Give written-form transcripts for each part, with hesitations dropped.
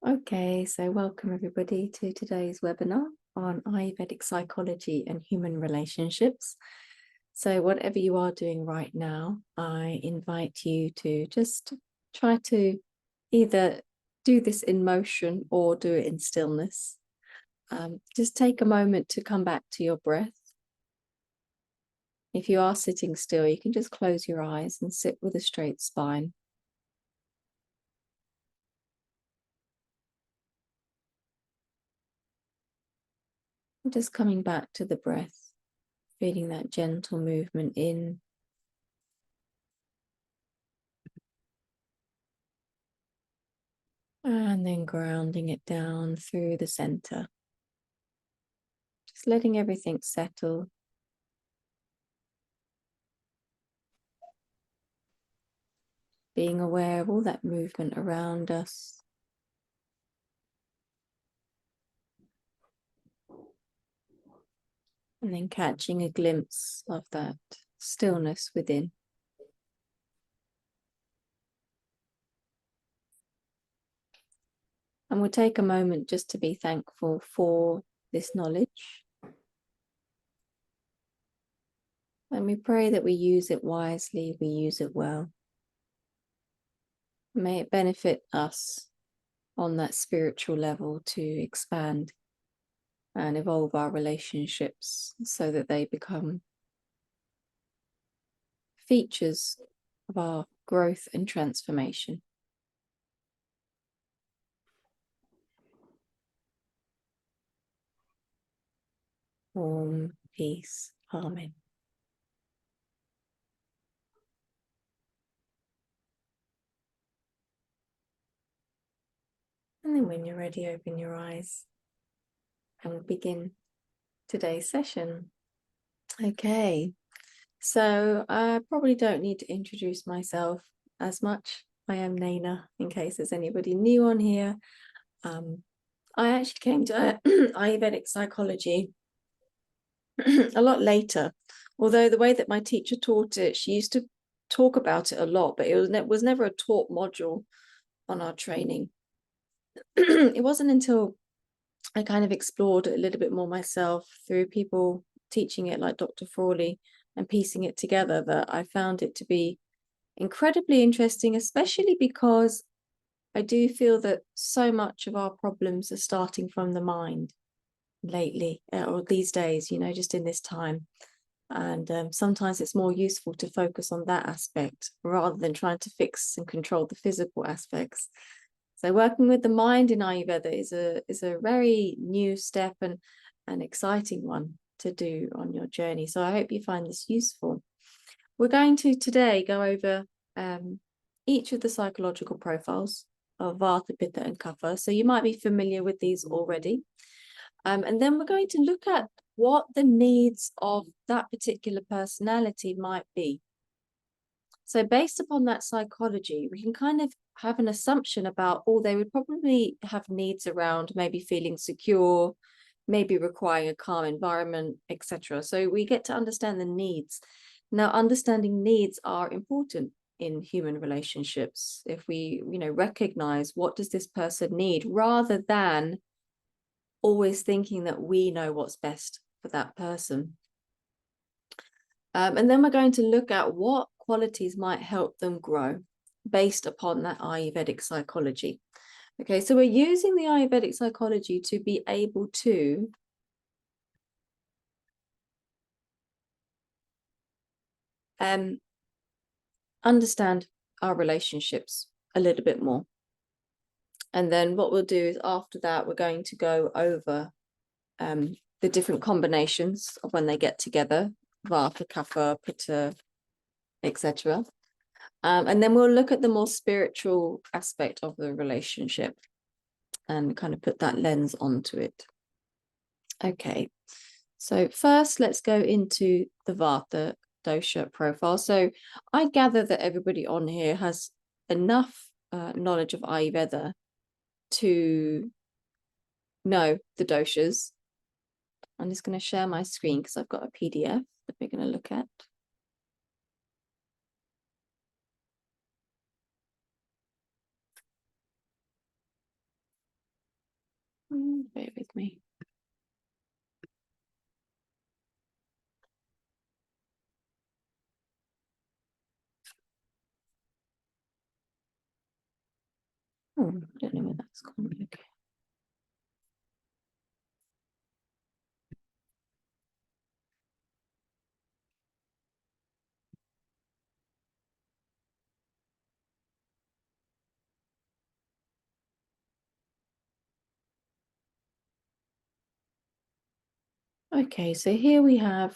Okay, so welcome everybody to today's webinar on Ayurvedic psychology and human relationships. So whatever you are doing right now, I invite you to just try to either do this in motion or do it in stillness. Just take a moment to come back to your breath. If you are sitting still, you can just close your eyes and sit with a straight spine. Just coming back to the breath, feeling that gentle movement in and then grounding it down through the center. Just letting everything settle. Being aware of all that movement around us. And then catching a glimpse of that stillness within. And we'll take a moment just to be thankful for this knowledge. And we pray that we use it wisely, we use it well. May it benefit us on that spiritual level to expand and evolve our relationships so that they become features of our growth and transformation. Warm, peace, amen. And then when you're ready, open your eyes and we'll begin today's session. Okay, so I probably don't need to introduce myself as much. I am Naina, in case there's anybody new on here. I actually came to Ayurvedic psychology a lot later, although the way that my teacher taught it, she used to talk about it a lot, but it was never a taught module on our training. It wasn't until I kind of explored it a little bit more myself through people teaching it like Dr. Frawley and piecing it together that I found it to be incredibly interesting, especially because I do feel that so much of our problems are starting from the mind lately, or these days, you know, just in this time. And sometimes it's more useful to focus on that aspect rather than trying to fix and control the physical aspects. So working with the mind in Ayurveda is a very new step and an exciting one to do on your journey. So I hope you find this useful. We're going to today go over each of the psychological profiles of Vata, Pitta and Kapha. So you might be familiar with these already. And then we're going to look at what the needs of that particular personality might be. So based upon that psychology, we can kind of have an assumption about, they would probably have needs around maybe feeling secure, maybe requiring a calm environment, etc. So we get to understand the needs. Now, understanding needs are important in human relationships. If we, recognize what does this person need, rather than always thinking that we know what's best for that person. And then we're going to look at what qualities might help them grow based upon that Ayurvedic psychology. Okay, so we're using the Ayurvedic psychology to be able to understand our relationships a little bit more. And then what we'll do is after that, we're going to go over the different combinations of when they get together, Vata, Kapha, Pitta, etc. And then we'll look at the more spiritual aspect of the relationship and kind of put that lens onto it. Okay, so first let's go into the Vata dosha profile. So I gather that everybody on here has enough knowledge of Ayurveda to know the doshas. I'm just going to share my screen because I've got a PDF that we're going to look at. Bear with me. Oh, I don't know where that's gone. Okay. Okay, so here we have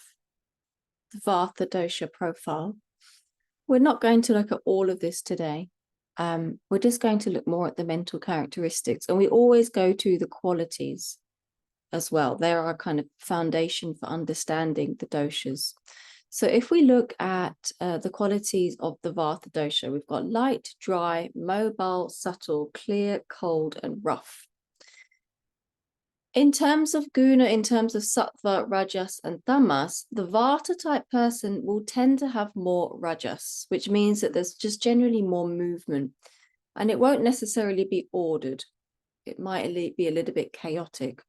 the Vata dosha profile. We're not going to look at all of this today. We're just going to look more at the mental characteristics, and we always go to the qualities as well. They're our kind of foundation for understanding the doshas. So if we look at the qualities of the Vata dosha, we've got light, dry, mobile, subtle, clear, cold, and rough. In terms of guna, in terms of sattva, rajas, and tamas, the Vata type person will tend to have more rajas, which means that there's just generally more movement, and it won't necessarily be ordered. It might be a little bit chaotic.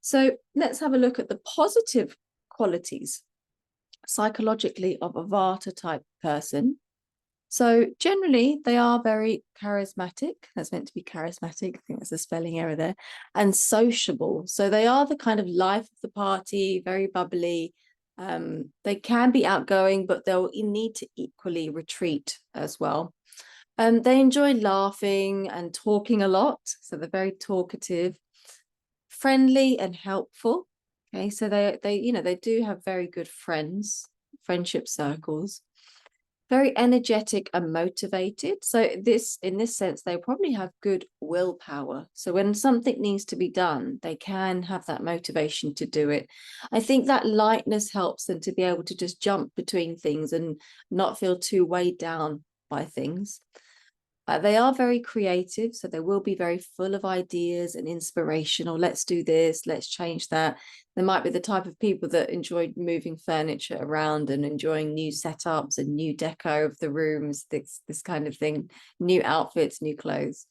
So let's have a look at the positive qualities psychologically of a Vata type person. So generally, they are very charismatic. That's meant to be charismatic. I think there's a spelling error there. And sociable. So they are the kind of life of the party, very bubbly. They can be outgoing, but they'll need to equally retreat as well. They enjoy laughing and talking a lot. So they're very talkative, friendly and helpful. Okay, so they do have very good friends, friendship circles. Very energetic and motivated. So in this sense, they probably have good willpower. So when something needs to be done, they can have that motivation to do it. I think that lightness helps them to be able to just jump between things and not feel too weighed down by things. They are very creative, so they will be very full of ideas and inspiration, or let's do this, let's change that. They might be the type of people that enjoy moving furniture around and enjoying new setups and new deco of the rooms, this kind of thing, new outfits, new clothes.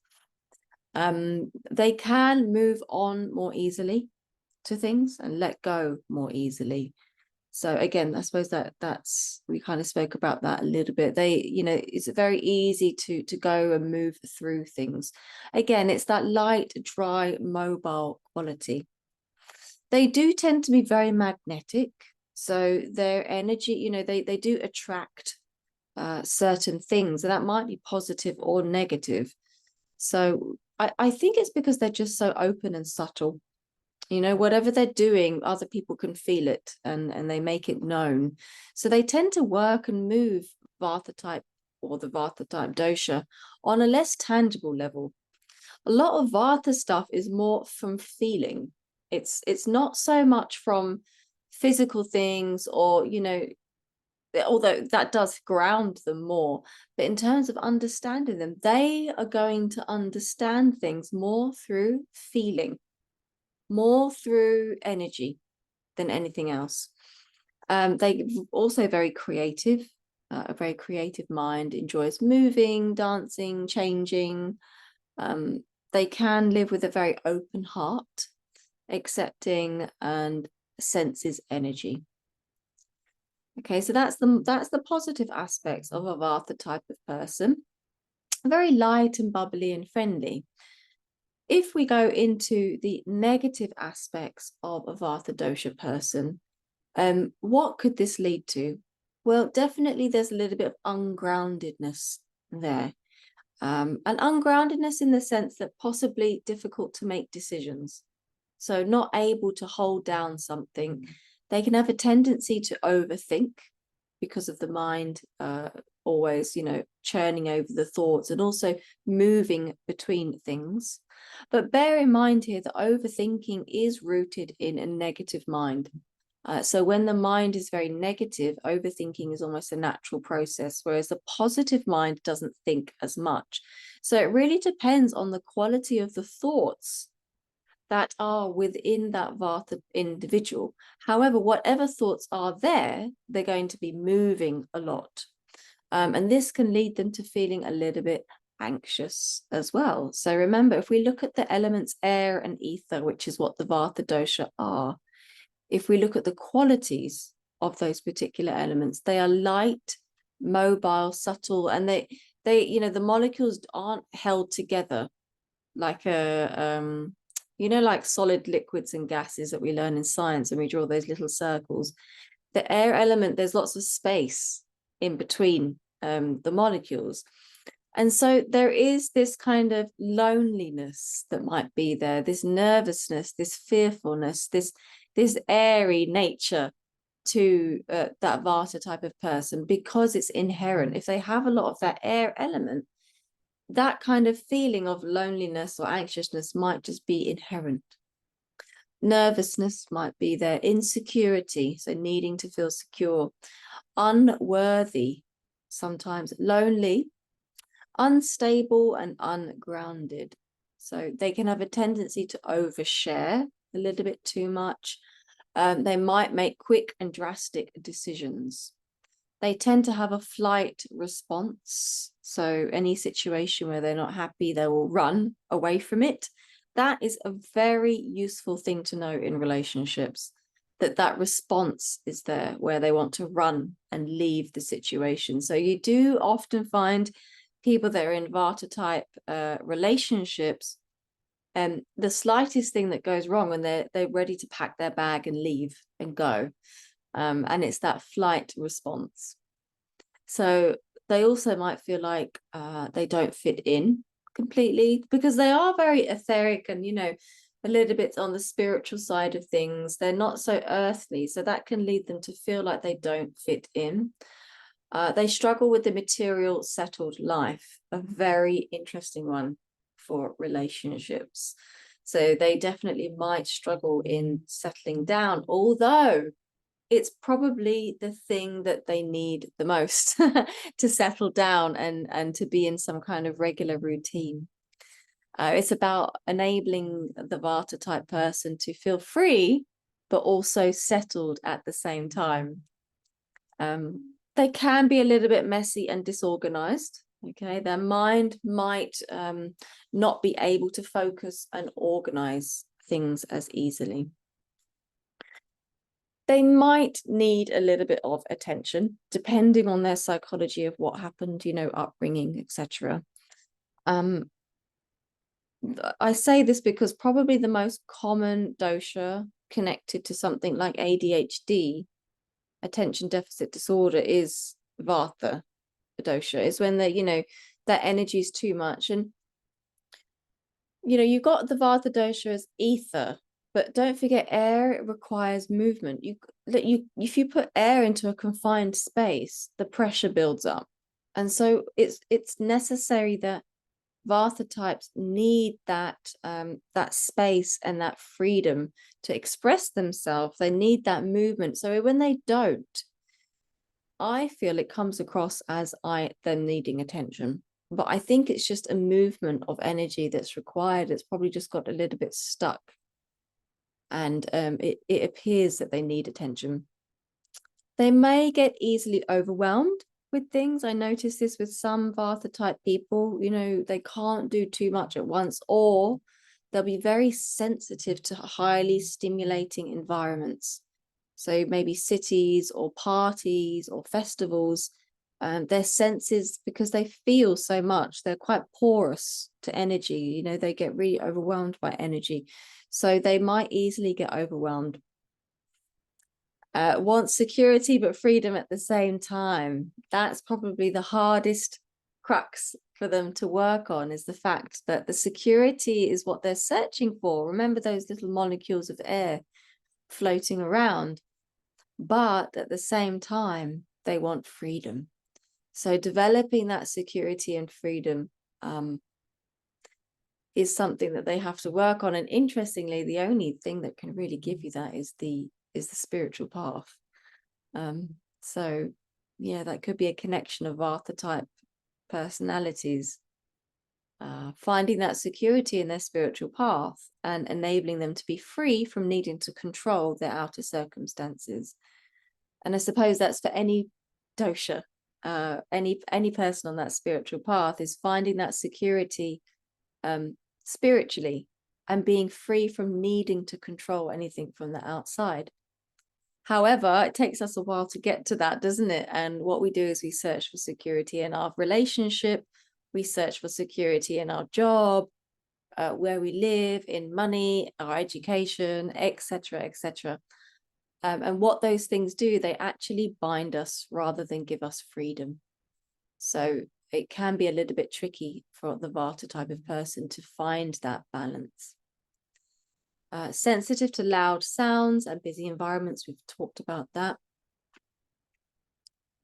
They can move on more easily to things and let go more easily. So again, I suppose that's we kind of spoke about that a little bit. It's very easy to go and move through things. Again, it's that light, dry, mobile quality. They do tend to be very magnetic. So their energy, they do attract certain things, and that might be positive or negative. So I think it's because they're just so open and subtle. Whatever they're doing, other people can feel it and they make it known. So they tend to work and move Vata type or the Vata type dosha on a less tangible level. A lot of Vata stuff is more from feeling. It's not so much from physical things or, although that does ground them more. But in terms of understanding them, they are going to understand things more through feeling, more through energy than anything else. They also very creative, a very creative mind, enjoys moving, dancing, changing. They can live with a very open heart, accepting and senses energy. Okay, so that's the positive aspects of a Vata type of person. Very light and bubbly and friendly. If we go into the negative aspects of a Vata dosha person, what could this lead to? Well, definitely there's a little bit of ungroundedness there. And ungroundedness in the sense that possibly difficult to make decisions. So not able to hold down something. They can have a tendency to overthink because of the mind always, churning over the thoughts and also moving between things. But bear in mind here that overthinking is rooted in a negative mind. So when the mind is very negative, overthinking is almost a natural process, whereas the positive mind doesn't think as much. So it really depends on the quality of the thoughts that are within that Vata individual. However, whatever thoughts are there, they're going to be moving a lot. And this can lead them to feeling a little bit anxious as well. So remember, if we look at the elements air and ether, which is what the Vata dosha are, if we look at the qualities of those particular elements, they are light, mobile, subtle, and they the molecules aren't held together like like solid liquids and gases that we learn in science, and we draw those little circles. The air element, there's lots of space in between the molecules. And so there is this kind of loneliness that might be there, this nervousness, this fearfulness, this airy nature to that Vata type of person, because it's inherent. If they have a lot of that air element, that kind of feeling of loneliness or anxiousness might just be inherent. Nervousness might be there, insecurity, so needing to feel secure, unworthy, sometimes lonely, unstable and ungrounded. So they can have a tendency to overshare a little bit too much. They might make quick and drastic decisions. They tend to have a flight response. So any situation where they're not happy, they will run away from it. That is a very useful thing to know in relationships, that response is there where they want to run and leave the situation. So you do often find people that are in Vata type relationships, and the slightest thing that goes wrong, and they're ready to pack their bag and leave and go. And it's that flight response. So they also might feel like they don't fit in completely, because they are very etheric and, a little bit on the spiritual side of things. They're not so earthly. So that can lead them to feel like they don't fit in. They struggle with the material settled life, a very interesting one for relationships. So they definitely might struggle in settling down, although it's probably the thing that they need the most to settle down and to be in some kind of regular routine. It's about enabling the Vata type person to feel free, but also settled at the same time. They can be a little bit messy and disorganized. Okay, their mind might not be able to focus and organize things as easily. They might need a little bit of attention, depending on their psychology of what happened, upbringing, etc. I say this because probably the most common dosha connected to something like ADHD, attention deficit disorder, is Vata dosha. Is when their energy is too much. And you've got the Vata dosha as ether, but don't forget, air requires movement. If you put air into a confined space, the pressure builds up. And so it's necessary that Vata types need that space and that freedom to express themselves. They need that movement. So when they don't, I feel it comes across as them needing attention. But I think it's just a movement of energy that's required. It's probably just got a little bit stuck. And it appears that they need attention. They may get easily overwhelmed with things. I notice this with some Vata type people. They can't do too much at once, or they'll be very sensitive to highly stimulating environments. So maybe cities or parties or festivals, their senses, because they feel so much, they're quite porous to energy. They get really overwhelmed by energy. So they might easily get overwhelmed. Want security but freedom at the same time. That's probably the hardest crux for them to work on, is the fact that the security is what they're searching for. Remember those little molecules of air floating around, but at the same time they want freedom. So developing that security and freedom is something that they have to work on. And interestingly, the only thing that can really give you that is the spiritual path. So yeah, that could be a connection of Vata type personalities, finding that security in their spiritual path and enabling them to be free from needing to control their outer circumstances. And I suppose that's for any dosha any person on that spiritual path is finding that security spiritually and being free from needing to control anything from the outside. However, it takes us a while to get to that, doesn't it? And what we do is we search for security in our relationship, we search for security in our job, where we live, in money, our education, etc., etc. And what those things do, they actually bind us rather than give us freedom. So it can be a little bit tricky for the Vata type of person to find that balance. Sensitive to loud sounds and busy environments, we've talked about that.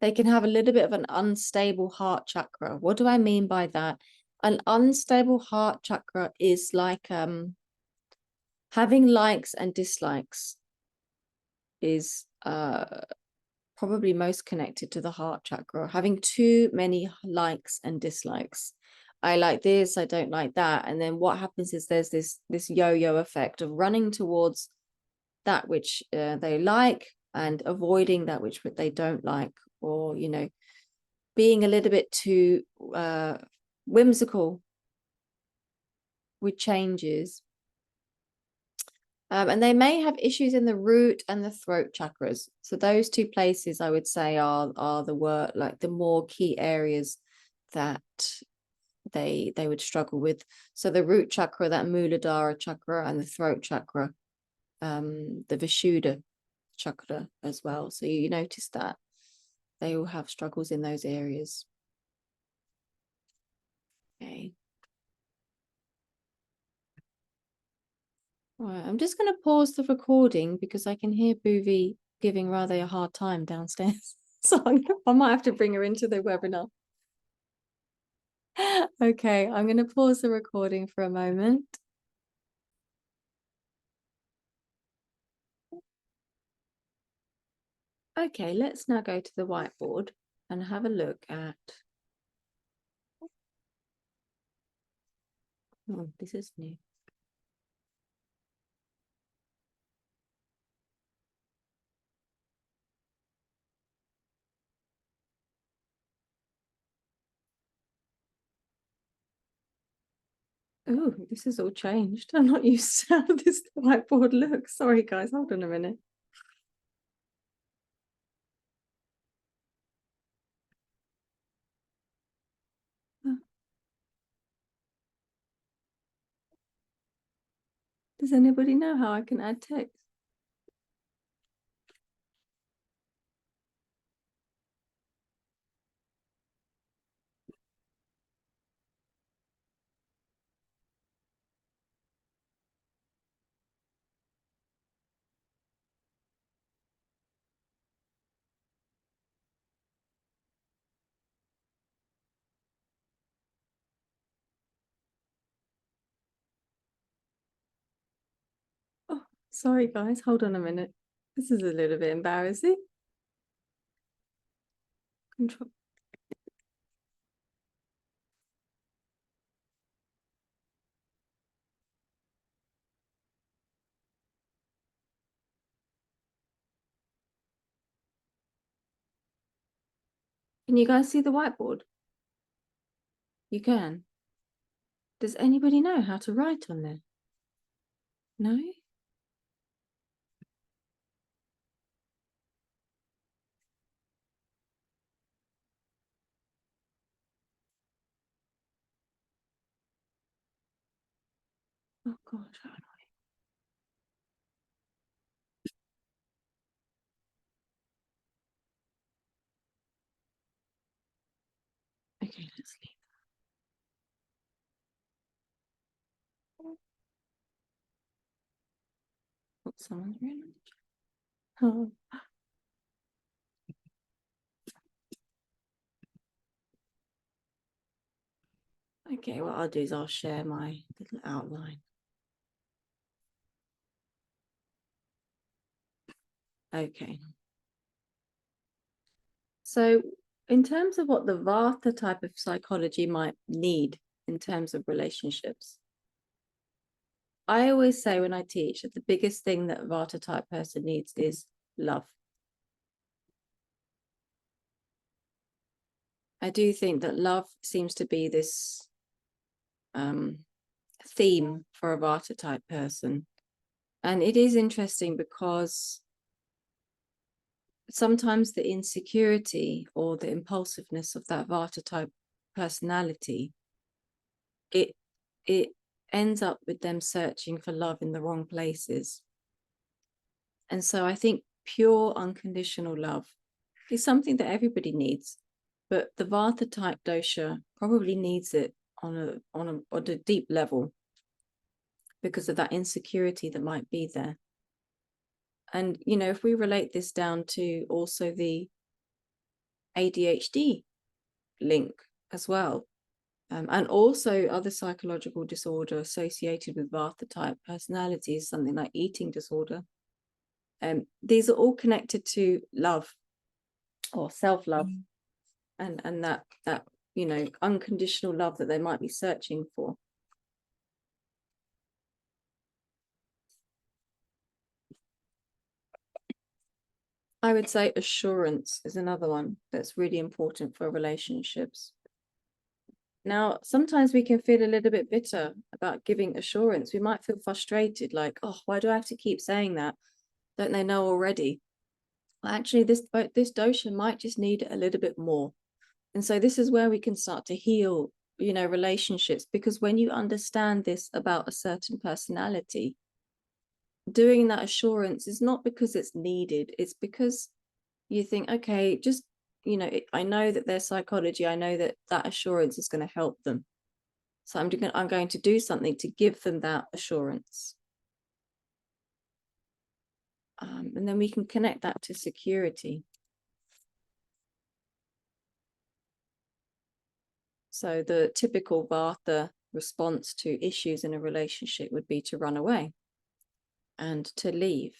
They can have a little bit of an unstable heart chakra. What do I mean by that? An unstable heart chakra is like having likes and dislikes is probably most connected to the heart chakra. Having too many likes and dislikes. I like this, I don't like that. And then what happens is there's this yo-yo effect of running towards that which they like and avoiding that which they don't like, or, you know, being a little bit too whimsical with changes. And they may have issues in the root and the throat chakras. So those two places, I would say, are the more key areas that they would struggle with. So the root chakra, that Muladhara chakra, and the throat chakra, the Vishuddha chakra as well. So you notice that they all have struggles in those areas. Okay. All right, I'm just going to pause the recording because I can hear Bhuvi giving rather a hard time downstairs. So I might have to bring her into the webinar. Okay, I'm going to pause the recording for a moment. Okay, let's now go to the whiteboard and have a look at... Oh, this is new. Oh, this is all changed. I'm not used to how this whiteboard looks. Sorry, guys. Hold on a minute. Does anybody know how I can add text? Oh, sorry, guys. Hold on a minute. This is a little bit embarrassing. Control. Can you guys see the whiteboard? You can. Does anybody know how to write on there? No? Oh gosh, how annoying. Okay, let's leave. Oh, someone's written. Oh. Okay, what I'll do is I'll share my little outline. Okay. So in terms of what the Vata type of psychology might need in terms of relationships, I always say when I teach that the biggest thing that a Vata type person needs is love. I do think that love seems to be this theme for a Vata type person. And it is interesting because sometimes the insecurity or the impulsiveness of that Vata type personality, it ends up with them searching for love in the wrong places. And so I think pure unconditional love is something that everybody needs, but the Vata type dosha probably needs it on a deep level because of that insecurity that might be there. And, you know, if we relate this down to also the ADHD link as well, and also other psychological disorder associated with Vata type personalities, something like eating disorder, these are all connected to love or self-love, and that you know, unconditional love that they might be searching for. I would say assurance is another one that's really important for relationships. Now, sometimes we can feel a little bit bitter about giving assurance. We might feel frustrated, like, oh, why do I have to keep saying that? Don't they know already? Well, actually, this dosha might just need a little bit more. And so this is where we can start to heal, you know, relationships, because when you understand this about a certain personality, doing that assurance is not because it's needed. It's because you think, okay, just, you know, I know that their psychology, I know that that assurance is going to help them. So I'm going to do something to give them that assurance. And then we can connect that to security. So the typical Vata response to issues in a relationship would be to run away and to leave.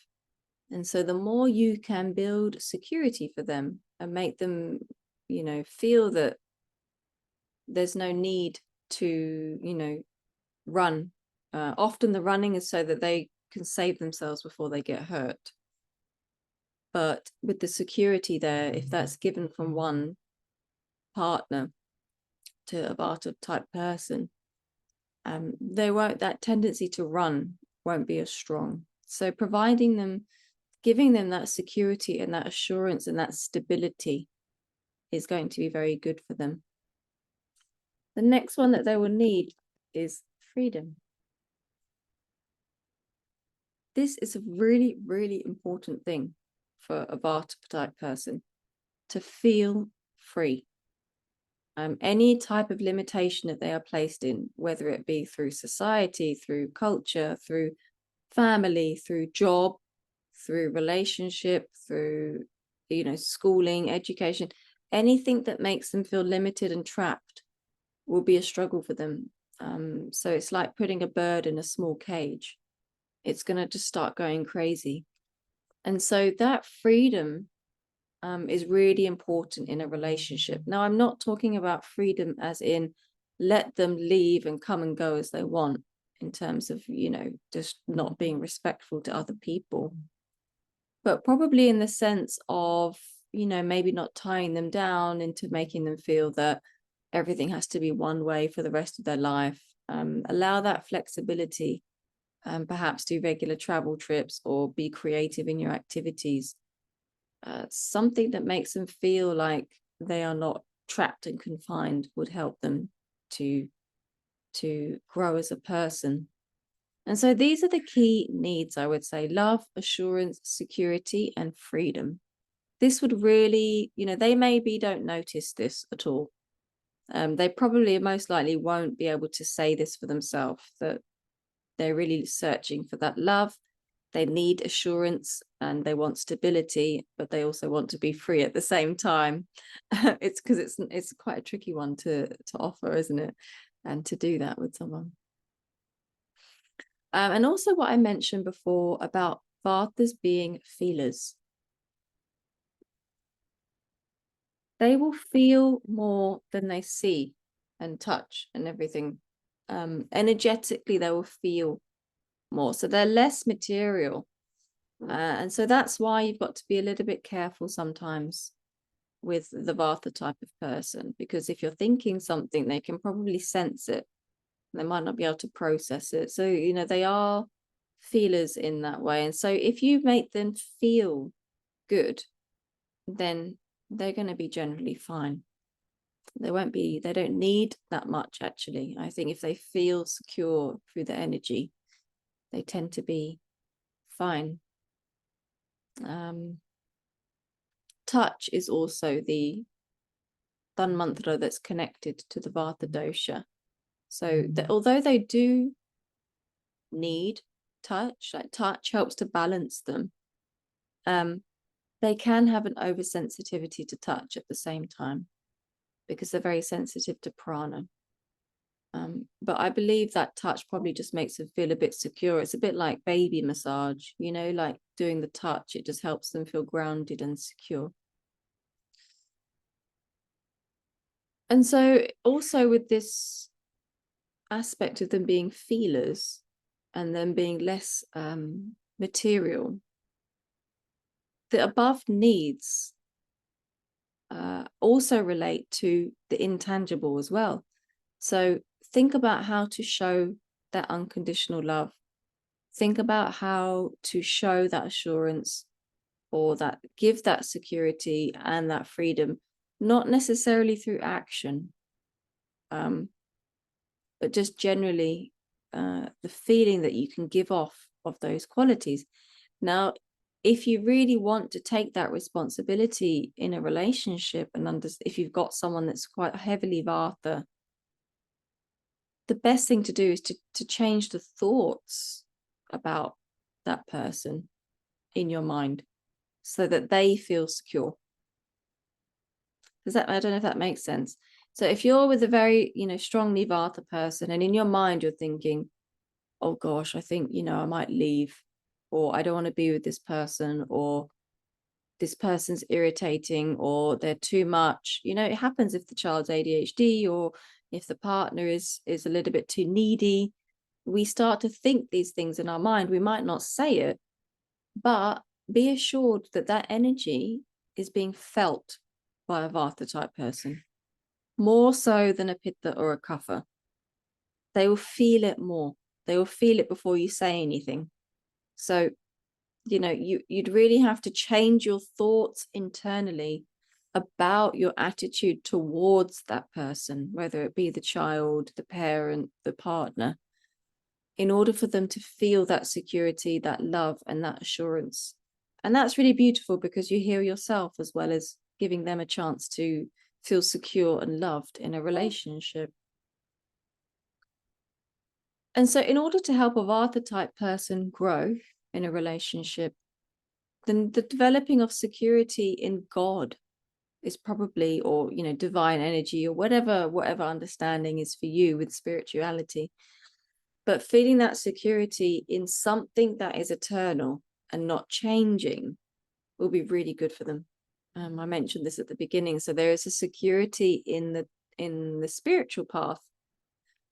And so the more you can build security for them and make them, you know, feel that there's no need to, you know, run. Often the running is so that they can save themselves before they get hurt. But with the security there, if that's given from one partner to a Vata type person, that tendency to run won't be as strong. So giving them that security and that assurance and that stability is going to be very good for them. The next one that they will need is freedom. This is a really, really important thing for a Vata type person, to feel free. Any type of limitation that they are placed in, whether it be through society, through culture, through family, through job, through relationship, through, you know, schooling, education, anything that makes them feel limited and trapped will be a struggle for them. So it's like putting a bird in a small cage. It's going to just start going crazy. And so that freedom is really important in a relationship. Now, I'm not talking about freedom as in let them leave and come and go as they want, in terms of, you know, just not being respectful to other people, but probably in the sense of, you know, maybe not tying them down into making them feel that everything has to be one way for the rest of their life. Allow that flexibility, perhaps do regular travel trips or be creative in your activities. Something that makes them feel like they are not trapped and confined would help them to grow as a person. And so these are the key needs, I would say: love, assurance, security, and freedom. This would really, you know, they maybe don't notice this at all. They probably most likely won't be able to say this for themselves, that they're really searching for that love. They need assurance and they want stability, but they also want to be free at the same time. It's because it's quite a tricky one to offer, isn't it? And to do that with someone. And also what I mentioned before about Vatas being feelers. They will feel more than they see and touch and everything. Energetically, they will feel more. So they're less material. And so that's why you've got to be a little bit careful sometimes with the Vata type of person, because if you're thinking something, they can probably sense it. They might not be able to process it. So, they are feelers in that way. And so if you make them feel good, then they're going to be generally fine. They don't need that much, actually. I think if they feel secure through the energy, they tend to be fine. Touch is also the Dhan mantra that's connected to the Vata dosha. So although they do need touch, like touch helps to balance them, they can have an oversensitivity to touch at the same time, because they're very sensitive to prana. But I believe that touch probably just makes them feel a bit secure. It's a bit like baby massage, like doing the touch. It just helps them feel grounded and secure. And so also with this aspect of them being feelers and them being less material, the above needs also relate to the intangible as well. So think about how to show that unconditional love. Think about how to show that assurance, or that give that security and that freedom, not necessarily through action, but just generally the feeling that you can give off of those qualities. Now, if you really want to take that responsibility in a relationship, and if you've got someone that's quite heavily Vata, the best thing to do is to change the thoughts about that person in your mind so that they feel secure. I don't know if that makes sense. So if you're with a very, strongly Vata person, and in your mind you're thinking, oh gosh, I think, I might leave, or I don't want to be with this person, or this person's irritating, or they're too much. It happens if the child's ADHD, or if the partner is a little bit too needy. We start to think these things in our mind. We might not say it, but be assured that that energy is being felt by a Vata type person, more so than a Pitta or a Kapha. They will feel it more. They will feel it before you say anything. So, you'd really have to change your thoughts internally about your attitude towards that person, whether it be the child, the parent, the partner, in order for them to feel that security, that love, and that assurance. And that's really beautiful, because you heal yourself as well as giving them a chance to feel secure and loved in a relationship. And so in order to help a Vata type person grow in a relationship, then the developing of security in God is probably, or, divine energy, or whatever understanding is for you with spirituality. But feeling that security in something that is eternal and not changing will be really good for them. I mentioned this at the beginning. So there is a security in the spiritual path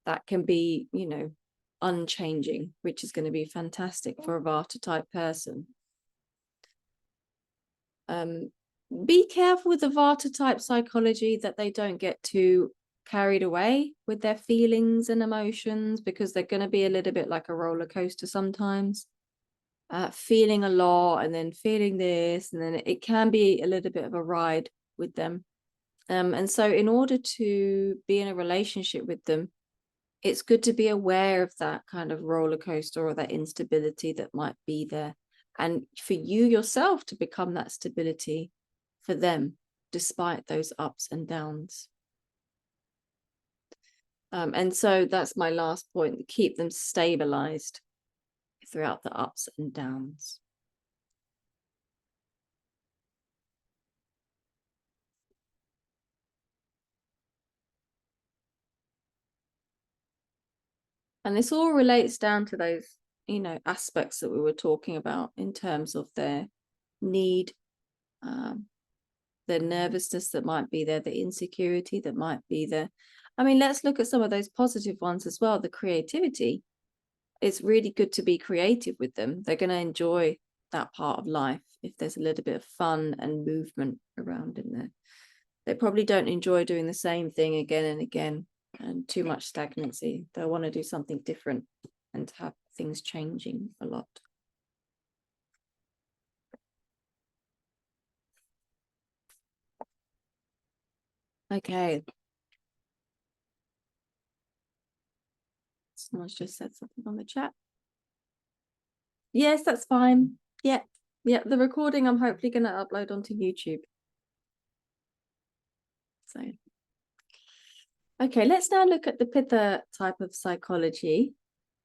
that can be, unchanging, which is going to be fantastic for a Vata type person. Be careful with the Vata type psychology that they don't get too carried away with their feelings and emotions, because they're going to be a little bit like a roller coaster sometimes, feeling a lot and then feeling this, and then it can be a little bit of a ride with them. And so in order to be in a relationship with them, it's good to be aware of that kind of roller coaster or that instability that might be there, and for you yourself to become that stability for them despite those ups and downs. And so that's my last point: keep them stabilized throughout the ups and downs. And this all relates down to those, aspects that we were talking about in terms of their need, the nervousness that might be there, the insecurity that might be there. I mean, let's look at some of those positive ones as well. The creativity. It's really good to be creative with them. They're going to enjoy that part of life if there's a little bit of fun and movement around in there. They probably don't enjoy doing the same thing again and again, and too much stagnancy. They'll want to do something different and have things changing a lot. Okay. Someone's just said something on the chat. Yes, that's fine. Yeah. Yeah, the recording I'm hopefully going to upload onto YouTube. So, okay, let's now look at the Pitta type of psychology,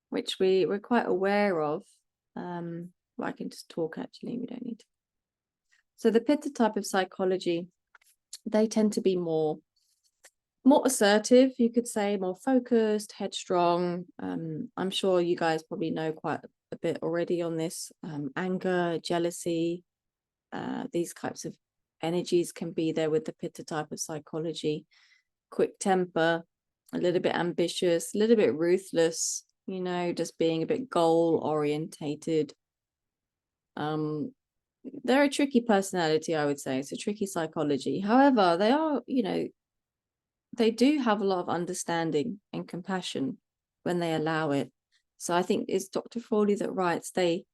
which we're quite aware of. Well, I can just talk actually, we don't need to. So the Pitta type of psychology, they tend to be more assertive, you could say, more focused, headstrong. I'm sure you guys probably know quite a bit already on this. Anger, jealousy, these types of energies can be there with the Pitta type of psychology. Quick temper, a little bit ambitious, a little bit ruthless, you know, just being a bit goal orientated. They're a tricky personality, I would say. It's a tricky psychology. However, they are, you know, they do have a lot of understanding and compassion when they allow it. So I think it's Dr. Frawley that writes, they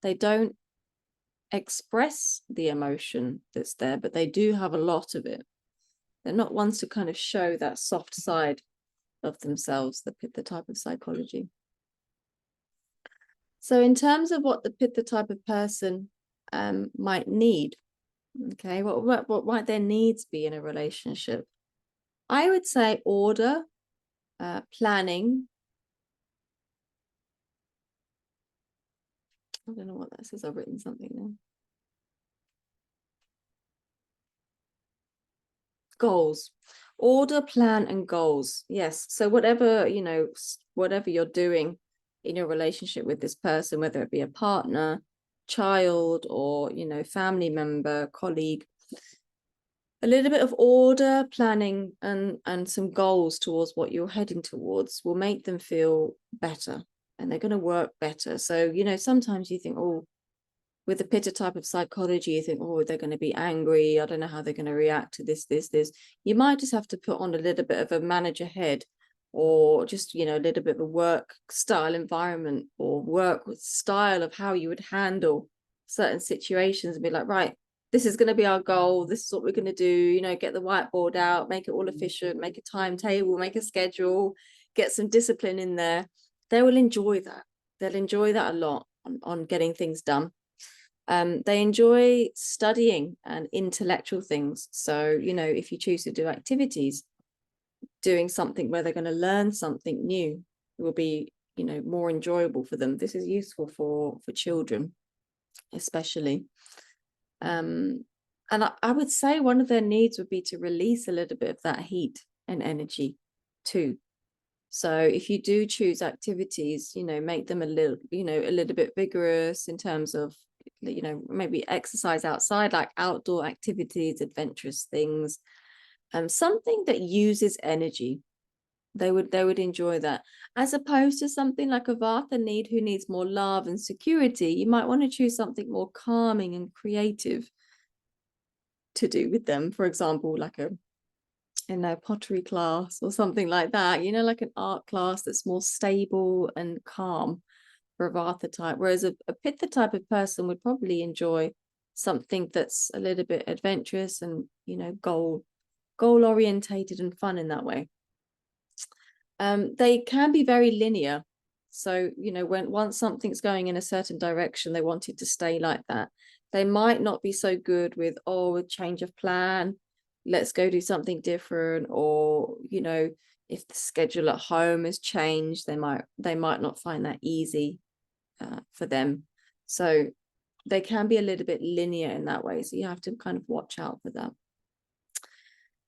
don't express the emotion that's there, but they do have a lot of it. They're not ones to kind of show that soft side of themselves, the type of psychology. So in terms of what the Pitta type of person might need, okay, what might their needs be in a relationship? I would say order, planning. I don't know what that says. I've written something there. Goals, order, plan, and goals. Yes. So whatever, you know, whatever you're doing in your relationship with this person, whether it be a partner, child, or, you know, family member, colleague, a little bit of order, planning, and some goals towards what you're heading towards will make them feel better, and they're going to work better. So, you know, sometimes you think, oh, with the Pitta type of psychology, you think, oh, they're going to be angry. I don't know how they're going to react to this. You might just have to put on a little bit of a manager head, or just, you know, a little bit of a work style environment, or work with style of how you would handle certain situations, and be like, right, this is going to be our goal. This is what we're going to do. You know, get the whiteboard out, make it all efficient, make a timetable, make a schedule, get some discipline in there. They will enjoy that. They'll enjoy that a lot on getting things done. They enjoy studying and intellectual things. So, you know, if you choose to do activities, doing something where they're going to learn something new will be, you know, more enjoyable for them. This is useful for children, especially. And I would say one of their needs would be to release a little bit of that heat and energy too. So if you do choose activities, you know, make them a little bit vigorous in terms of, you know, maybe exercise outside, like outdoor activities, adventurous things, something that uses energy. They would enjoy that, as opposed to something like a Vata need, who needs more love and security. You might want to choose something more calming and creative to do with them. For example, like a pottery class or something like that, you know, like an art class that's more stable and calm for a Vata type. Whereas a Pitta type of person would probably enjoy something that's a little bit adventurous and, you know, goal orientated and fun in that way. They can be very linear. So, you know, once something's going in a certain direction, they want it to stay like that. They might not be so good with, oh, a change of plan, let's go do something different. Or, you know, if the schedule at home has changed, they might not find that easy for them. So they can be a little bit linear in that way. So you have to kind of watch out for that.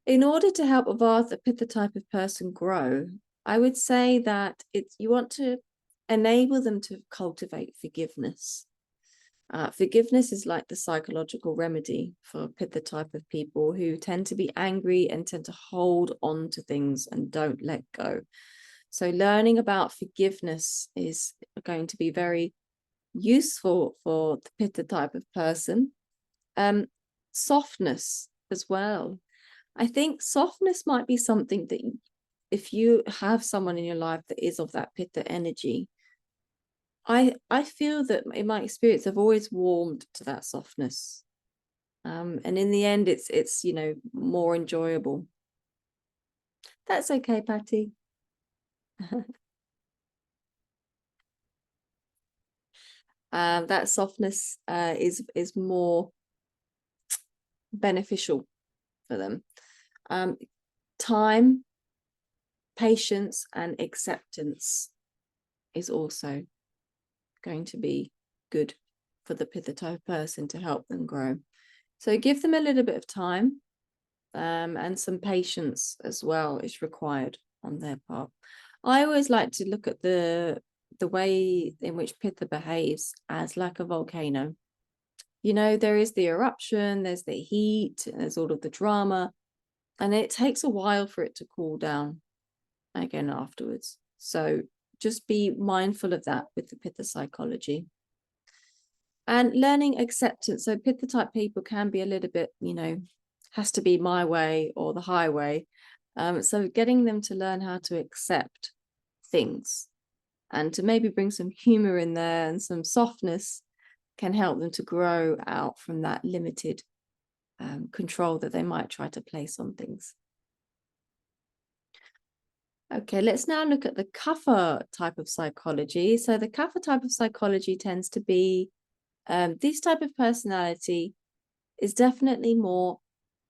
In order to help a Vata Pitta type of person grow, I would say that you want to enable them to cultivate forgiveness. Forgiveness is like the psychological remedy for Pitta type of people who tend to be angry and tend to hold on to things and don't let go. So learning about forgiveness is going to be very useful for the Pitta type of person. Softness as well. I think softness might be something that if you have someone in your life that is of that Pitta energy, I feel that in my experience, I've always warmed to that softness. And in the end, it's more enjoyable. That's okay, Patty. That softness is more beneficial for them. Time, patience, and acceptance is also going to be good for the Pitta type person to help them grow. So give them a little bit of time, and some patience as well is required on their part. I always like to look at the way in which Pitta behaves as like a volcano. There is the eruption, there's the heat, there's all of the drama, and it takes a while for it to cool down again afterwards. So just be mindful of that with the Pitta psychology. And learning acceptance. So Pitta type people can be a little bit, has to be my way or the highway. So getting them to learn how to accept things and to maybe bring some humor in there and some softness can help them to grow out from that limited control that they might try to place on things. Okay, let's now look at the Kapha type of psychology. So the Kapha type of psychology tends to be, this type of personality is definitely more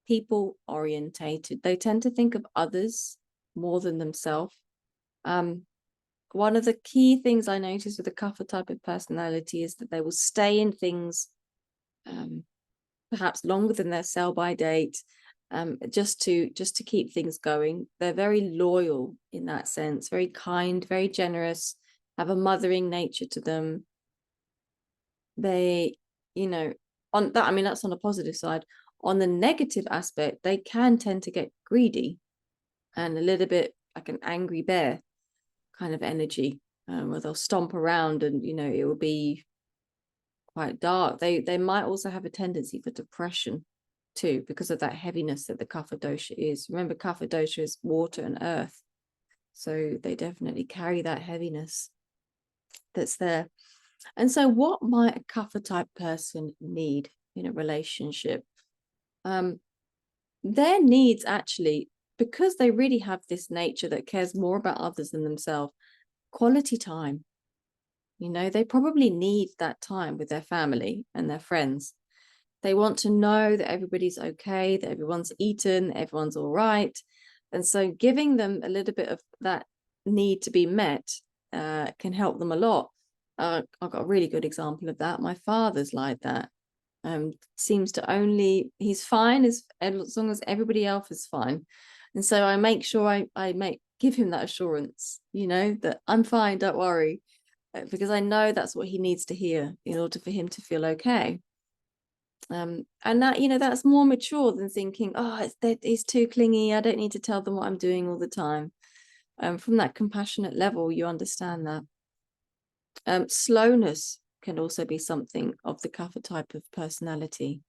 people orientated. They tend to think of others more than themselves. One of the key things I notice with the Kapha type of personality is that they will stay in things perhaps longer than their sell-by date, just to keep things going. They're very loyal in that sense, very kind, very generous, have a mothering nature to them. They, on that, that's on a positive side. On the negative aspect, they can tend to get greedy and a little bit like an angry bear kind of energy, where they'll stomp around and it will be quite dark. They might also have a tendency for depression too, because of that heaviness that the Kapha dosha is. Remember, Kapha dosha is water and earth, so they definitely carry that heaviness that's there. And so what might a Kapha type person need in a relationship? Their needs, actually, because they really have this nature that cares more about others than themselves, quality time. They probably need that time with their family and their friends. They want to know that everybody's okay, that everyone's eaten, everyone's all right. And so giving them a little bit of that need to be met can help them a lot. I've got a really good example of that. My father's like that. Seems to he's fine as long as everybody else is fine. And so I make sure I give him that assurance, that I'm fine, don't worry, because I know that's what he needs to hear in order for him to feel okay. And that, that's more mature than thinking, it's too clingy, I don't need to tell them what I'm doing all the time. From that compassionate level, you understand that. Slowness can also be something of the Kapha type of personality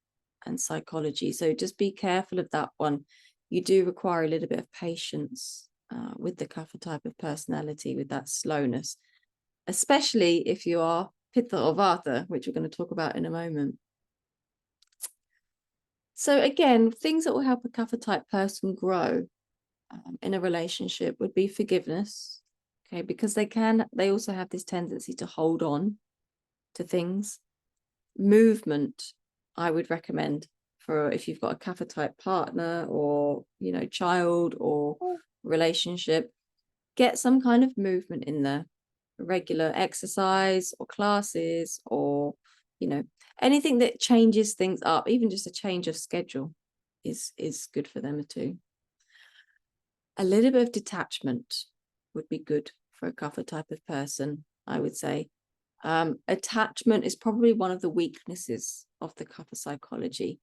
and psychology. So just be careful of that one. You do require a little bit of patience with the Kapha type of personality, with that slowness, especially if you are Pitta or Vata, which we're going to talk about in a moment. So again, things that will help a Kapha type person grow in a relationship would be forgiveness. Okay, because they also have this tendency to hold on to things. Movement, I would recommend for if you've got a Kapha type partner or child or relationship, get some kind of movement in there, regular exercise or classes or anything that changes things up. Even just a change of schedule is good for them too. A little bit of detachment would be good for a Kapha type of person, I would say. Attachment is probably one of the weaknesses of the Kapha psychology.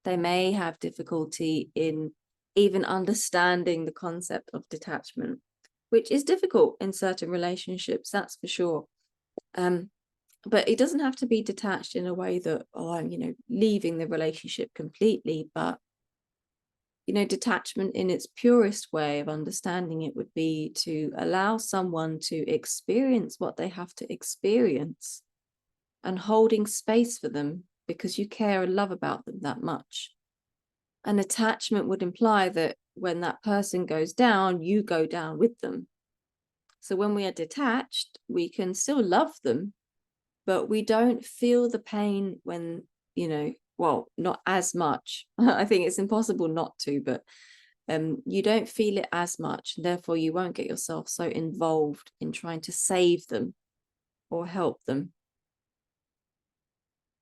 They may have difficulty in even understanding the concept of detachment, which is difficult in certain relationships, that's for sure. But it doesn't have to be detached in a way that, oh, I'm, leaving the relationship completely. But, detachment in its purest way of understanding it would be to allow someone to experience what they have to experience and holding space for them because you care and love about them that much. An attachment would imply that when that person goes down, you go down with them. So when we are detached, we can still love them, but we don't feel the pain when, well, not as much. I think it's impossible not to, but you don't feel it as much. Therefore, you won't get yourself so involved in trying to save them or help them.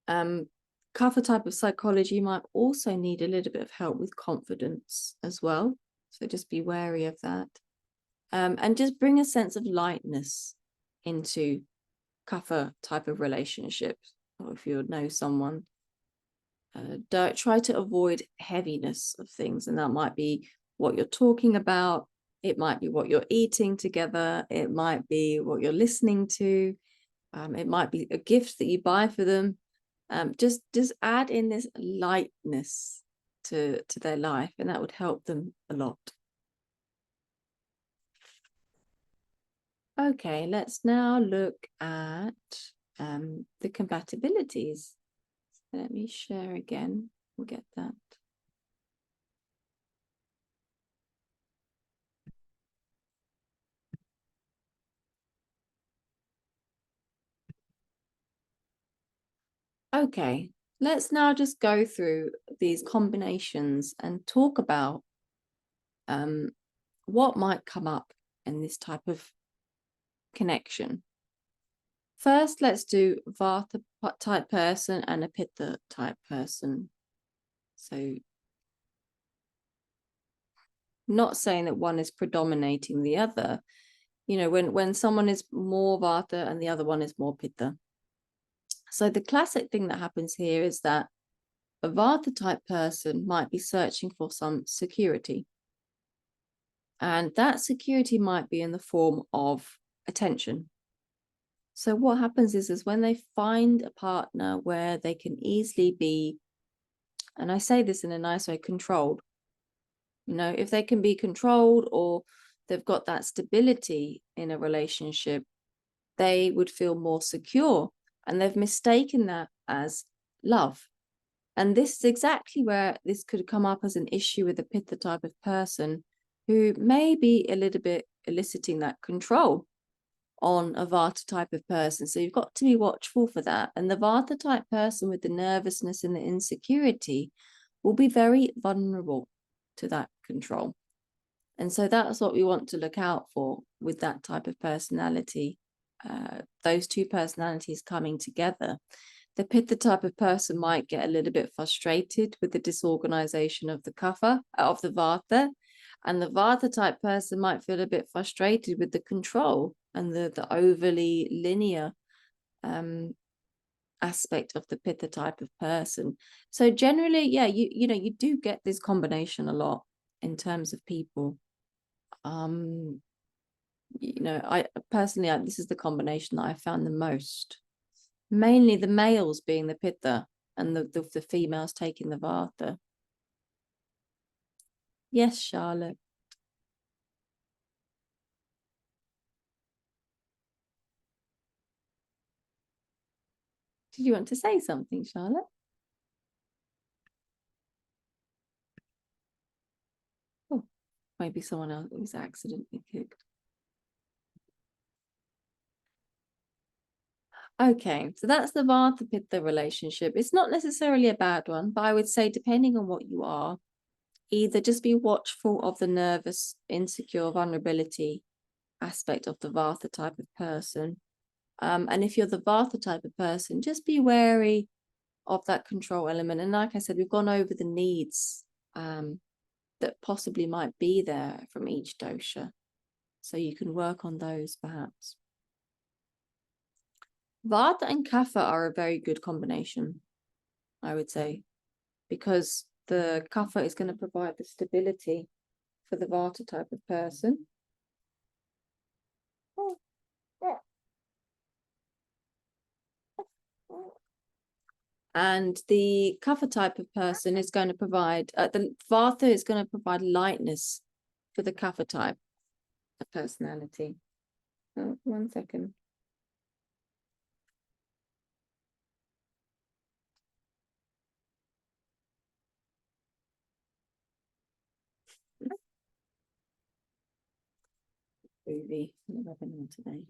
Kapha type of psychology might also need a little bit of help with confidence as well. So just be wary of that. And just bring a sense of lightness into Kapha type of relationships. Or if you know someone, don't try to avoid heaviness of things. And that might be what you're talking about. It might be what you're eating together. It might be what you're listening to. It might be a gift that you buy for them. Just add in this lightness to their life, and that would help them a lot. Okay, let's now look at the compatibilities. Let me share again. We'll get that. Okay, let's now just go through these combinations and talk about what might come up in this type of connection. First, let's do Vata type person and a Pitta type person. So, not saying that one is predominating the other. When someone is more Vata and the other one is more Pitta. So the classic thing that happens here is that a Vata type person might be searching for some security. And that security might be in the form of attention. So what happens is when they find a partner where they can easily be, and I say this in a nice way, controlled. If they can be controlled or they've got that stability in a relationship, they would feel more secure. And they've mistaken that as love. And this is exactly where this could come up as an issue with a Pitta type of person who may be a little bit eliciting that control on a Vata type of person. So you've got to be watchful for that. And the Vata type person with the nervousness and the insecurity will be very vulnerable to that control. And so that's what we want to look out for with that type of personality. Those two personalities coming together. The Pitta type of person might get a little bit frustrated with the disorganization of the Kapha, of the Vata, and the Vata type person might feel a bit frustrated with the control and the overly linear aspect of the Pitta type of person. So generally, yeah, you do get this combination a lot in terms of people. I personally, this is the combination that I found the most. Mainly the males being the Pitta and the females taking the Vata. Yes, Charlotte. Did you want to say something, Charlotte? Oh, maybe someone else was accidentally kicked. Okay, so that's the Vata Pitta relationship. It's not necessarily a bad one, but I would say depending on what you are, either just be watchful of the nervous, insecure vulnerability aspect of the Vata type of person. And if you're the Vata type of person, just be wary of that control element. And like I said, we've gone over the needs that possibly might be there from each dosha. So you can work on those perhaps. Vata and Kapha are a very good combination, I would say, because the Kapha is going to provide the stability for the Vata type of person. And the Kapha type of person is going to provide, the Vata is going to provide lightness for the Kapha type of personality. Oh, 1 second. Movie in the webinar today.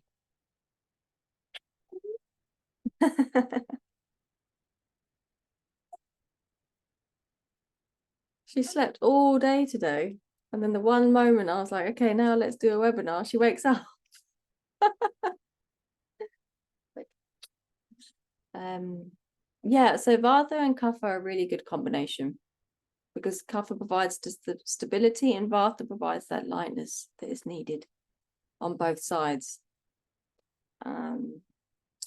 She slept all day today. And then the one moment I was like, okay, now let's do a webinar. She wakes up. Yeah, so Vata and Kapha are a really good combination because Kapha provides just the stability and Vata provides that lightness that is needed on both sides.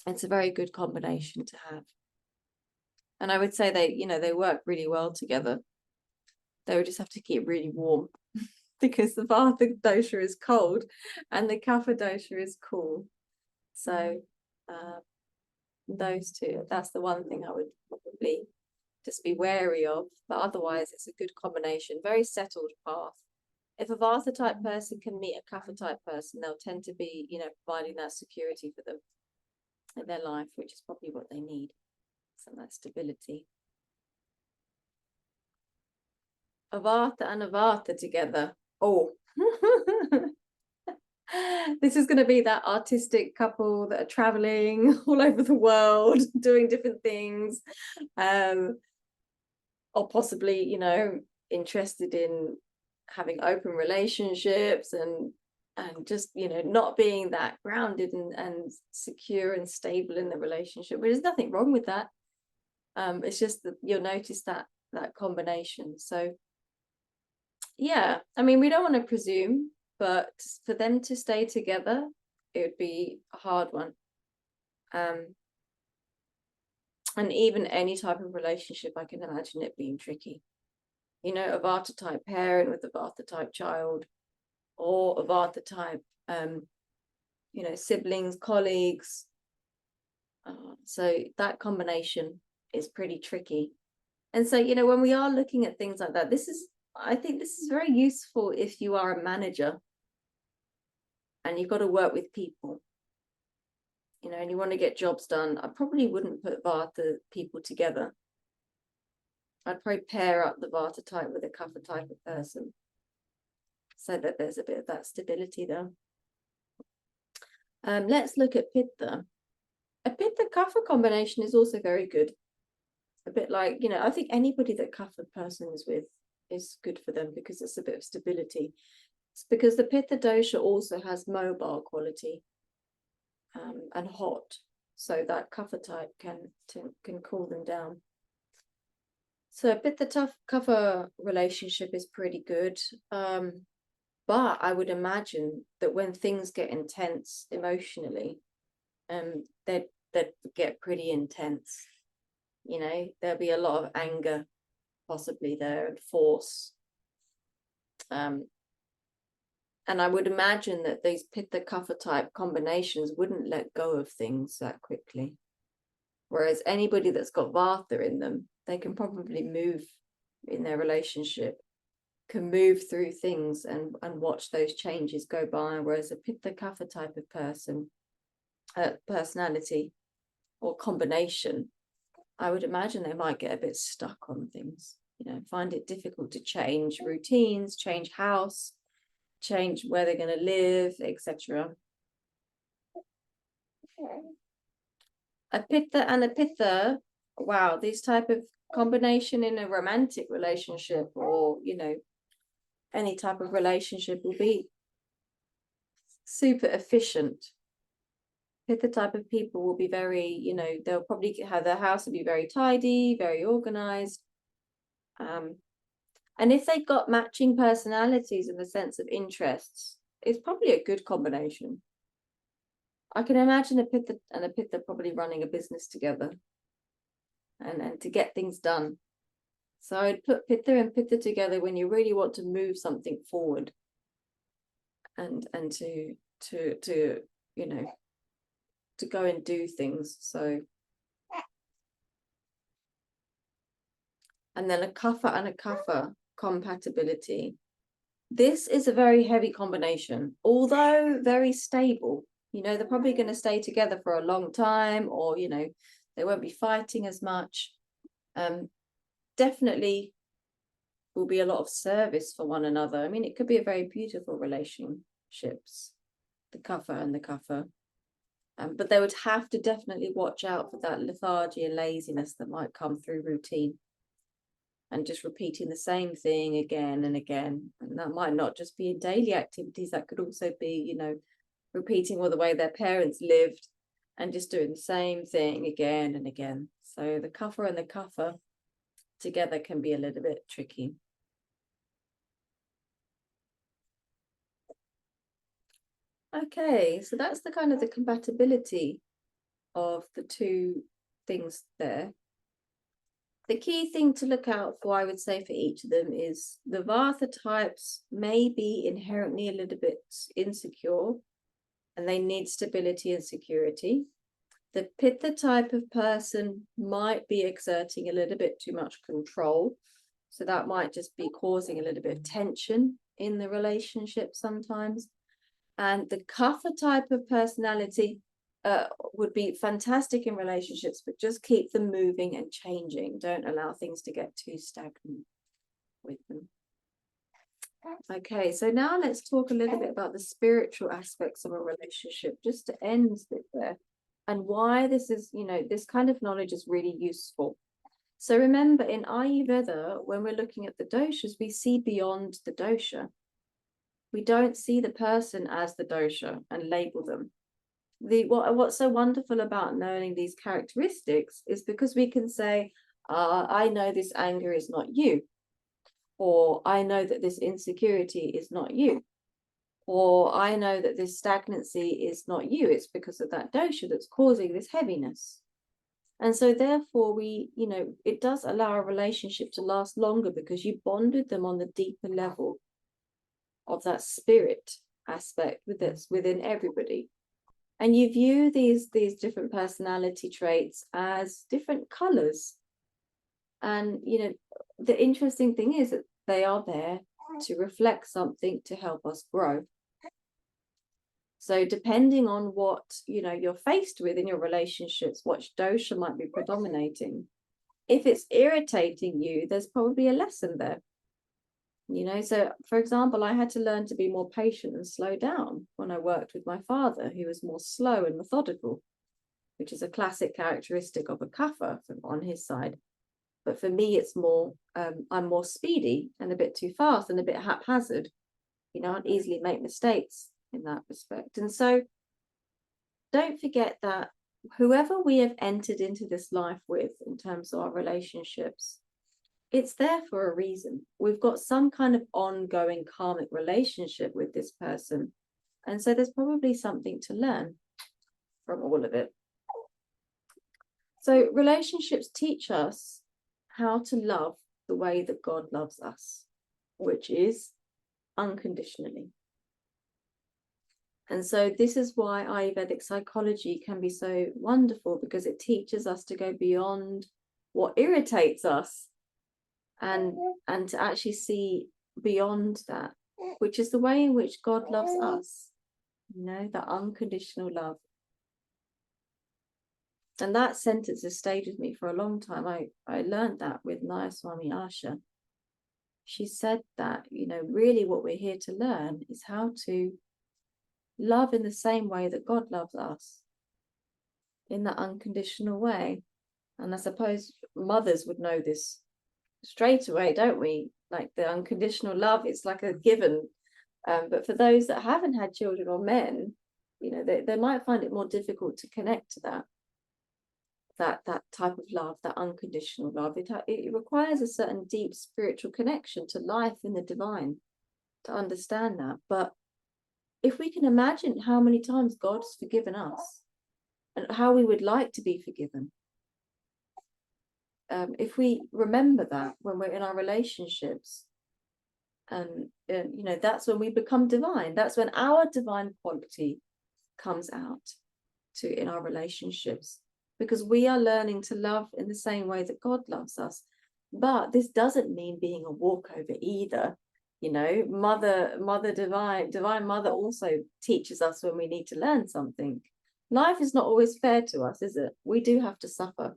It's a very good combination to have. And I would say they work really well together. They would just have to keep really warm because the Vata dosha is cold and the Kapha dosha is cool. So those two, that's the one thing I would probably just be wary of. But otherwise, it's a good combination, very settled path. If a Vata type person can meet a Kapha type person, they'll tend to be, providing that security for them in their life, which is probably what they need. Some of that stability. A Vata and a Vata together. Oh. This is going to be that artistic couple that are traveling all over the world, doing different things, or possibly, interested in having open relationships and just, not being that grounded and secure and stable in the relationship. But there's nothing wrong with that. It's just that you'll notice that combination. So yeah, I mean, we don't want to presume, but for them to stay together, it would be a hard one. And even any type of relationship, I can imagine it being tricky. A Vata type parent with a Vata type child, or a Vata type, siblings, colleagues. So that combination is pretty tricky. And so, when we are looking at things like that, I think this is very useful if you are a manager and you've got to work with people, and you want to get jobs done. I probably wouldn't put Vata people together. I'd probably pair up the Vata type with a Kapha type of person so that there's a bit of that stability there. Let's look at Pitta. A Pitta Kapha combination is also very good. A bit like, I think anybody that Kapha person is with is good for them because it's a bit of stability. It's because the Pitta dosha also has mobile quality and hot, so that Kapha type can cool them down. So a Pitta tough Kapha relationship is pretty good, but I would imagine that when things get intense emotionally, they'd get pretty intense. There'll be a lot of anger possibly there and force. And I would imagine that these Pitta Kapha type combinations wouldn't let go of things that quickly. Whereas anybody that's got Vata in them, they can probably move in their relationship, can move through things and watch those changes go by. Whereas a Pitta Kapha type of personality or combination, I would imagine they might get a bit stuck on things, find it difficult to change routines, change house, change where they're going to live, etc. A Pitta and a Pitta, wow, this type of combination in a romantic relationship or, any type of relationship will be super efficient. Pitta type of people will be very, they'll probably have their house will be very tidy, very organized. And if they've got matching personalities in the sense of interests, it's probably a good combination. I can imagine a Pitta and a Pitta probably running a business together and to get things done. So I'd put Pitta and Pitta together when you really want to move something forward and to go and do things. So and then a kapha and a kapha compatibility. This is a very heavy combination, although very stable. You know, they're probably going to stay together for a long time, or, you know, they won't be fighting as much. Definitely will be a lot of service for one another. I mean, it could be a very beautiful relationships, the kapha and the kapha. But they would have to definitely watch out for that lethargy and laziness that might come through routine and just repeating the same thing again and again. And that might not just be in daily activities, that could also be, you know, repeating all the way their parents lived and just doing the same thing again and again. So the kapha and the kapha together can be a little bit tricky. Okay, so that's the kind of the compatibility of the two things there. The key thing to look out for, I would say, for each of them is the Vata types may be inherently a little bit insecure and they need stability and security. The Pitta type of person might be exerting a little bit too much control. So that might just be causing a little bit of tension in the relationship sometimes. And the Kapha type of personality would be fantastic in relationships, but just keep them moving and changing. Don't allow things to get too stagnant with them. Okay, so now let's talk a little bit about the spiritual aspects of a relationship, just to end it there, and why this is, you know, this kind of knowledge is really useful. So remember, in Ayurveda, when we're looking at the doshas, we see beyond the dosha. We don't see the person as the dosha and label them. What's so wonderful about knowing these characteristics is because we can say, I know this anger is not you, or I know that this insecurity is not you, or I know that this stagnancy is not you. It's because of that dosha that's causing this heaviness. And so therefore we, you know, it does allow a relationship to last longer because you bonded them on the deeper level of that spirit aspect within everybody. And you view these different personality traits as different colors. And, you know, the interesting thing is that they are there to reflect something to help us grow. So depending on what, you know, you're faced with in your relationships, what dosha might be predominating. If it's irritating you, there's probably a lesson there. You know, so for example, I had to learn to be more patient and slow down when I worked with my father, who was more slow and methodical, which is a classic characteristic of a kapha on his side. But for me, it's more, I'm more speedy and a bit too fast and a bit haphazard. You know, I'd easily make mistakes in that respect. And so don't forget that whoever we have entered into this life with in terms of our relationships, it's there for a reason. We've got some kind of ongoing karmic relationship with this person. And so there's probably something to learn from all of it. So relationships teach us how to love the way that God loves us, which is unconditionally. And so this is why Ayurvedic psychology can be so wonderful, because it teaches us to go beyond what irritates us and to actually see beyond that, which is the way in which God loves us, you know, that unconditional love. And that sentence has stayed with me for a long time. I learned that with Nayaswami Asha. She said that, you know, really what we're here to learn is how to love in the same way that God loves us, in that unconditional way. And I suppose mothers would know this straight away, don't we? Like the unconditional love, it's like a given. But for those that haven't had children or men, you know, they might find it more difficult to connect to that type of love, that unconditional love. It requires a certain deep spiritual connection to life in the divine to understand that. But if we can imagine how many times God's forgiven us and how we would like to be forgiven, if we remember that when we're in our relationships, and you know, that's when we become divine. That's when our divine quality comes out to in our relationships, because we are learning to love in the same way that God loves us. But this doesn't mean being a walkover either. You know, divine mother also teaches us when we need to learn something. Life is not always fair to us, is it? We do have to suffer.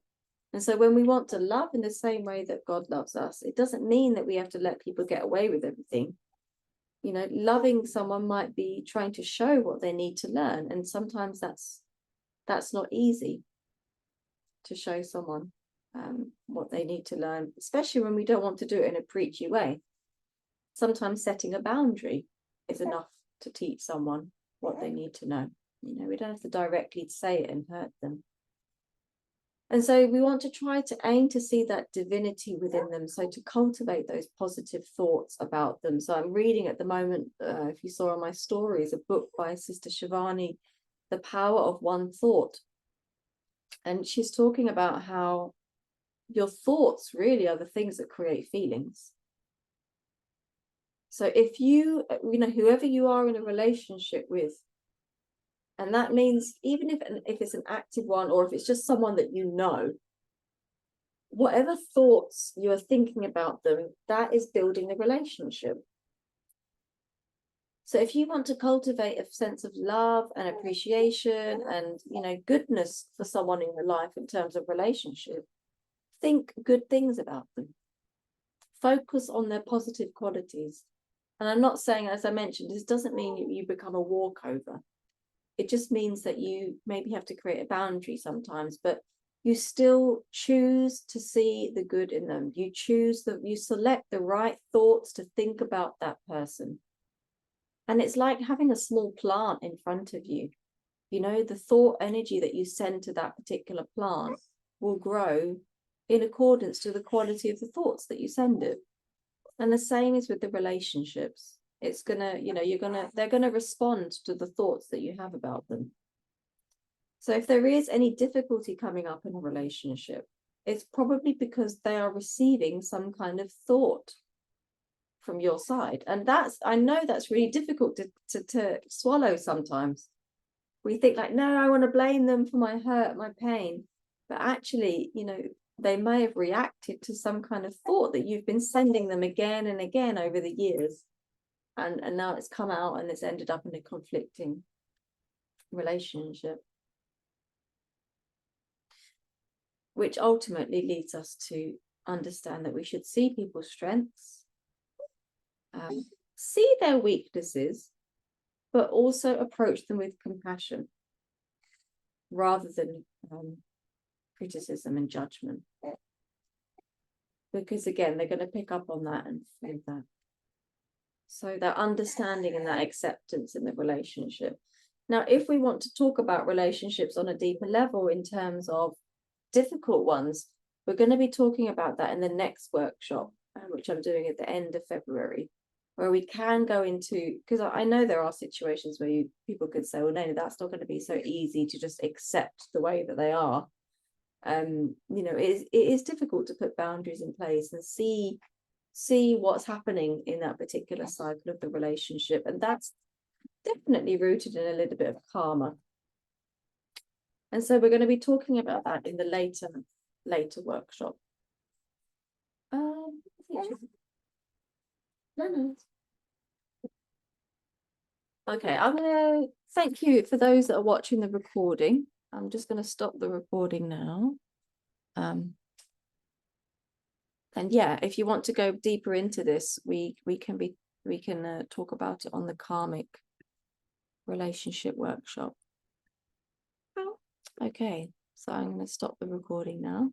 And so when we want to love in the same way that God loves us, it doesn't mean that we have to let people get away with everything. You know, loving someone might be trying to show what they need to learn. And sometimes that's not easy to show someone what they need to learn, especially when we don't want to do it in a preachy way. Sometimes setting a boundary is enough to teach someone what they need to know. You know, we don't have to directly say it and hurt them. And so we want to try to aim to see that divinity within them, so to cultivate those positive thoughts about them. So I'm reading at the moment, if you saw on my stories, a book by Sister Shivani, The Power of One Thought. And she's talking about how your thoughts really are the things that create feelings. So if you know, whoever you are in a relationship with, and that means even if it's an active one, or if it's just someone that you know, whatever thoughts you are thinking about them, that is building the relationship. So if you want to cultivate a sense of love and appreciation and, you know, goodness for someone in your life in terms of relationship, think good things about them. Focus on their positive qualities. And I'm not saying, as I mentioned, this doesn't mean you become a walkover. It just means that you maybe have to create a boundary sometimes, but you still choose to see the good in them. You select the right thoughts to think about that person. And it's like having a small plant in front of you. You know, the thought energy that you send to that particular plant will grow in accordance to the quality of the thoughts that you send it. And the same is with the relationships. It's gonna, you know, they're gonna respond to the thoughts that you have about them. So if there is any difficulty coming up in a relationship, it's probably because they are receiving some kind of thought from your side. And I know that's really difficult to swallow sometimes. We think like, no, I want to blame them for my hurt, my pain. But actually, you know, they may have reacted to some kind of thought that you've been sending them again and again over the years. And now it's come out and it's ended up in a conflicting relationship, which ultimately leads us to understand that we should see people's strengths, see their weaknesses, but also approach them with compassion rather than criticism and judgment. Because again, they're going to pick up on that and feel that. So that understanding and that acceptance in the relationship. Now, if we want to talk about relationships on a deeper level in terms of difficult ones, we're going to be talking about that in the next workshop, which I'm doing at the end of February, where we can go into, because I know there are situations where people could say, well, no, that's not going to be so easy to just accept the way that they are. You know, it is difficult to put boundaries in place and see what's happening in that particular cycle of the relationship. And that's definitely rooted in a little bit of karma. And so we're going to be talking about that in the later workshop. No. Okay, I'm going to thank you for those that are watching the recording. I'm just going to stop the recording now. And yeah, if you want to go deeper into this, we can talk about it on the karmic relationship workshop. Okay, so I'm going to stop the recording now.